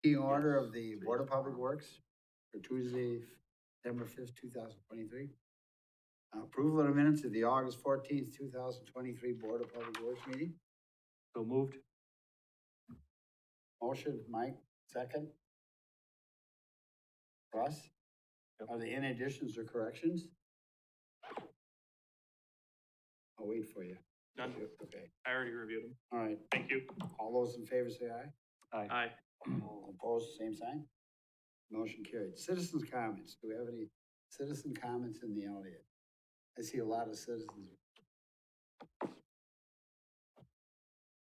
The order of the Board of Public Works for Tuesday, September 5th, 2023. Approval of the minutes of the August 14th, 2023 Board of Public Works meeting. So moved. Motion, Mike, second. Russ? Yep. Are there any additions or corrections? I'll wait for you. None. Okay, I already reviewed them. all right. Thank you. All those in favor say aye. Aye. Aye. All opposed, same sign. Motion carried. Citizens' comments. Do we have any citizen comments in the audience? I see a lot of citizens.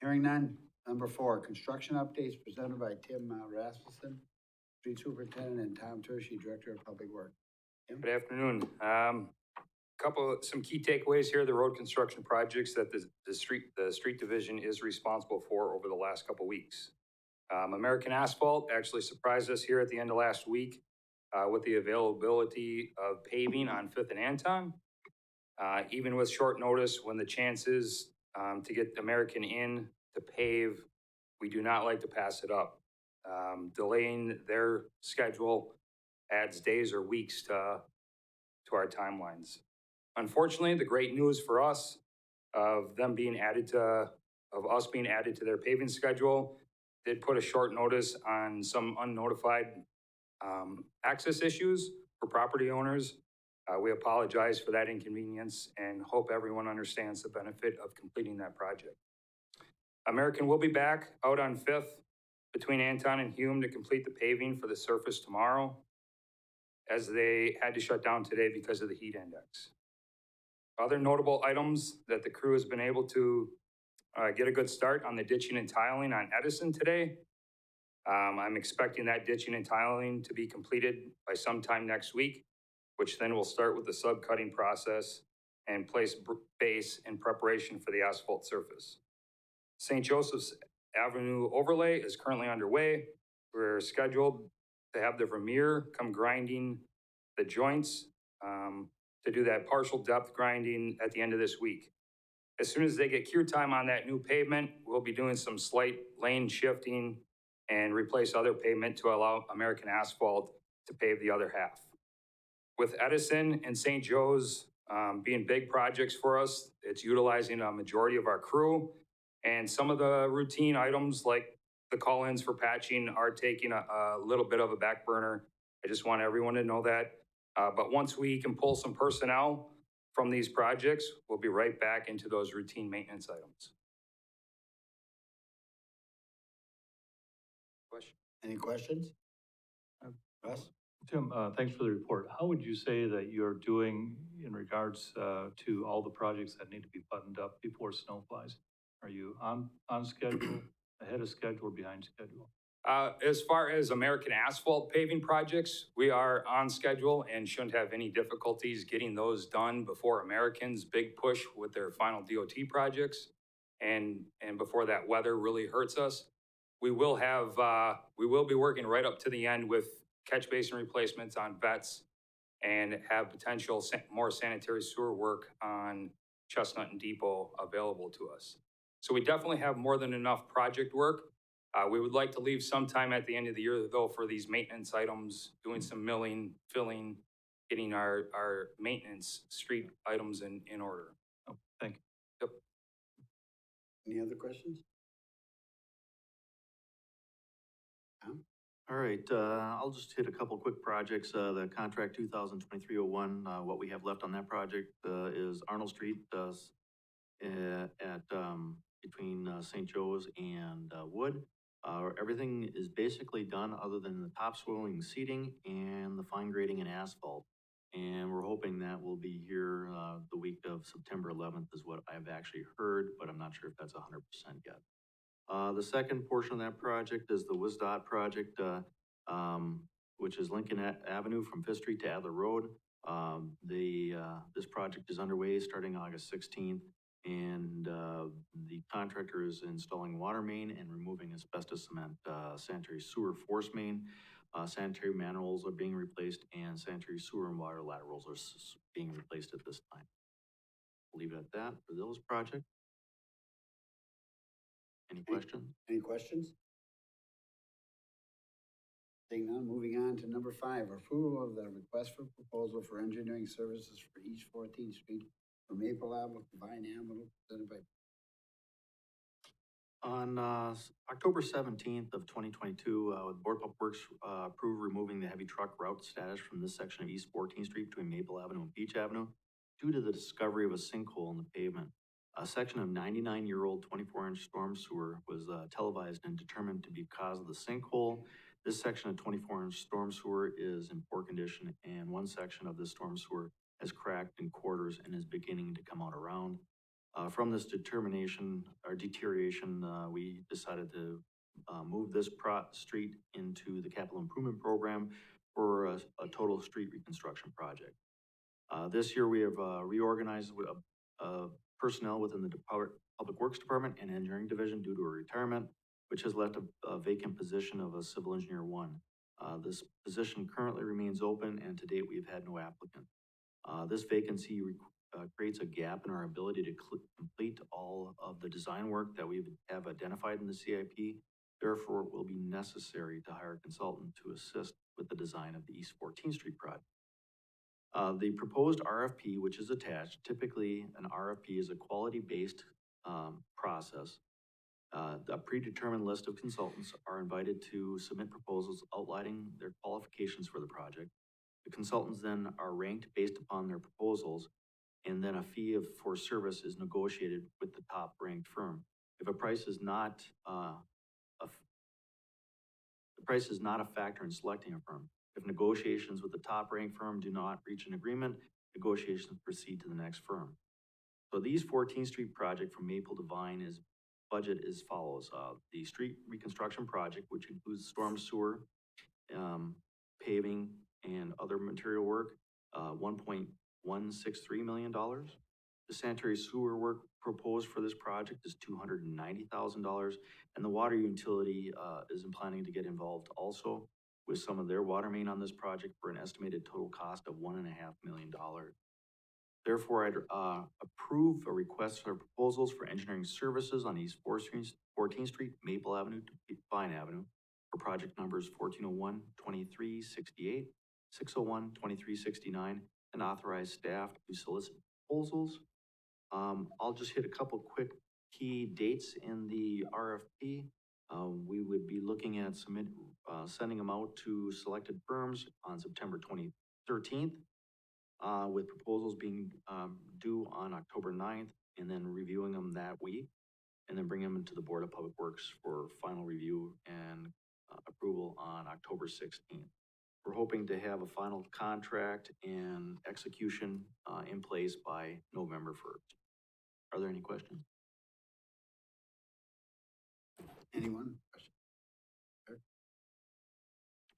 Hearing none. Number 4, construction updates presented by Tim Rasmussen, Street Superintendent, and Tom Tershi, Director of Public Works. Good afternoon. Some key takeaways here, the road construction projects that the street division is responsible for over the last couple weeks. American Asphalt actually surprised us here at the end of last week with the availability of paving on 5th and Anton. Even with short notice, when the chances to get American in to pave, we do not like to pass it up. Delaying their schedule adds days or weeks to our timelines. Unfortunately, the great news for us of us being added to their paving schedule did put a short notice on some unnotified access issues for property owners. We apologize for that inconvenience and hope everyone understands the benefit of completing that project. American will be back out on 5th between Anton and Hume to complete the paving for the surface tomorrow, as they had to shut down today because of the heat index. Other notable items that the crew has been able to get a good start on the ditching and tiling on Edison today. I'm expecting that ditching and tiling to be completed by sometime next week, which then will start with the subcutting process and place base in preparation for the asphalt surface. St. Joseph's Avenue overlay is currently underway. We're scheduled to have the Vermeer come grinding the joints to do that partial depth grinding at the end of this week. As soon as they get cure time on that new pavement, we'll be doing some slight lane shifting and replace other pavement to allow American Asphalt to pave the other half. With Edison and St. Joe's being big projects for us, it's utilizing a majority of our crew, and some of the routine items like the call-ins for patching are taking a little bit of a back burner. I just want everyone to know that. But once we can pull some personnel from these projects, we'll be right back into those routine maintenance items. Question? Any questions? Russ? Tim, thanks for the report. How would you say that you're doing in regards to all the projects that need to be buttoned up before snow flies? Are you on schedule, ahead of schedule, or behind schedule? As far as American Asphalt paving projects, we are on schedule and shouldn't have any difficulties getting those done before American's big push with their final DOT projects. And before that weather really hurts us. We will be working right up to the end with catch basin replacements on vets and have potential more sanitary sewer work on Chestnut and Depot available to us. So we definitely have more than enough project work. We would like to leave some time at the end of the year, though, for these maintenance items, doing some milling, filling, getting our maintenance street items in order. Oh, thank you. Yep. Any other questions? All right, I'll just hit a couple quick projects. The contract 2023-01, what we have left on that project is Arnold Street between St. Joe's and Wood. Everything is basically done other than the topsoiling, seating, and the fine grading and asphalt. And we're hoping that will be here the week of September 11th is what I've actually heard, but I'm not sure if that's 100% yet. The second portion of that project is the WSDOT project, which is Lincoln Avenue from 5th Street to Adler Road. This project is underway starting August 16th, and the contractor is installing water main and removing asbestos cement, sanitary sewer force main. Sanitary manholes are being replaced, and sanitary sewer and water laterals are being replaced at this time. I'll leave it at that for those projects. Any questions? Any questions? Seeing none, moving on to number 5, approval of the request for proposal for engineering services for East 14th Street from Maple Avenue to Vine Avenue, presented by. On October 17th of 2022, the Board of Public Works approved removing the heavy truck route status from this section of East 14th Street between Maple Avenue and Beach Avenue due to the discovery of a sinkhole in the pavement. A section of 99-year-old 24-inch storm sewer was televised and determined to be because of the sinkhole. This section of 24-inch storm sewer is in poor condition, and one section of this storm sewer has cracked in quarters and is beginning to come out around. From this determination or deterioration, we decided to move this street into the capital improvement program for a total street reconstruction project. This year, we have reorganized personnel within the Public Works Department and Engineering Division due to a retirement, which has left a vacant position of a Civil Engineer 1. This position currently remains open, and to date, we've had no applicant. This vacancy creates a gap in our ability to complete all of the design work that we have identified in the CIP. Therefore, it will be necessary to hire a consultant to assist with the design of the East 14th Street project. The proposed RFP, which is attached, typically an RFP is a quality-based process. A predetermined list of consultants are invited to submit proposals outlining their qualifications for the project. The consultants then are ranked based upon their proposals, and then a fee for service is negotiated with the top ranked firm. If a price is not the price is not a factor in selecting a firm. If negotiations with the top ranked firm do not reach an agreement, negotiations proceed to the next firm. So the East 14th Street project from Maple to Vine is budget as follows. The street reconstruction project, which includes storm sewer, paving, and other material work, $1.163 million. The sanitary sewer work proposed for this project is $290,000, and the water utility is planning to get involved also with some of their water main on this project for an estimated total cost of $1.5 million. Therefore, I'd approve a request for proposals for engineering services on East 14th Street, Maple Avenue to Vine Avenue for project numbers 1401-2368, 601-2369, and authorize staff to solicit proposals. I'll just hit a couple quick key dates in the RFP. We would be looking at sending them out to selected firms on September 13th, with proposals being due on October 9th, and then reviewing them that week, and then bring them into the Board of Public Works for final review and approval on October 16th. We're hoping to have a final contract and execution in place by November 1st. Are there any questions? Anyone?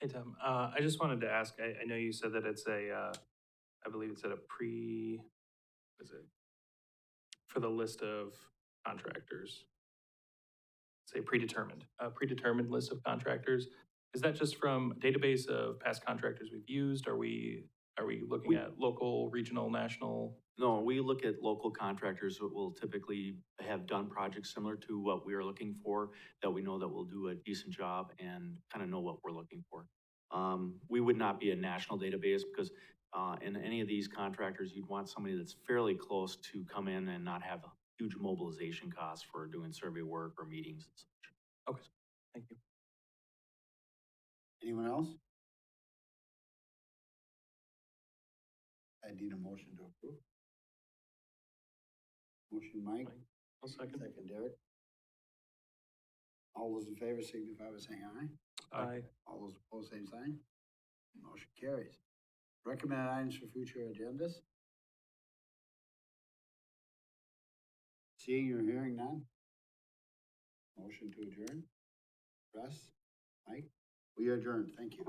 Hey, Tim, I just wanted to ask, I know you said that it's I believe it's at a for the list of contractors, say a predetermined list of contractors. Is that just from a database of past contractors we've used? Are we looking at local, regional, national? No, we look at local contractors that will typically have done projects similar to what we are looking for, that we know that will do a decent job and kind of know what we're looking for. We would not be a national database because in any of these contractors, you'd want somebody that's fairly close to come in and not have huge mobilization costs for doing survey work or meetings and such. Okay, thank you. Anyone else? I need a motion to approve. Motion, Mike. I'll second. Second, Derek. All those in favor signify by saying aye. Aye. All those opposed, same sign. Motion carries. Recommended items for future agendas. Seeing or hearing none. Motion to adjourn. Russ, Mike, we adjourn. Thank you.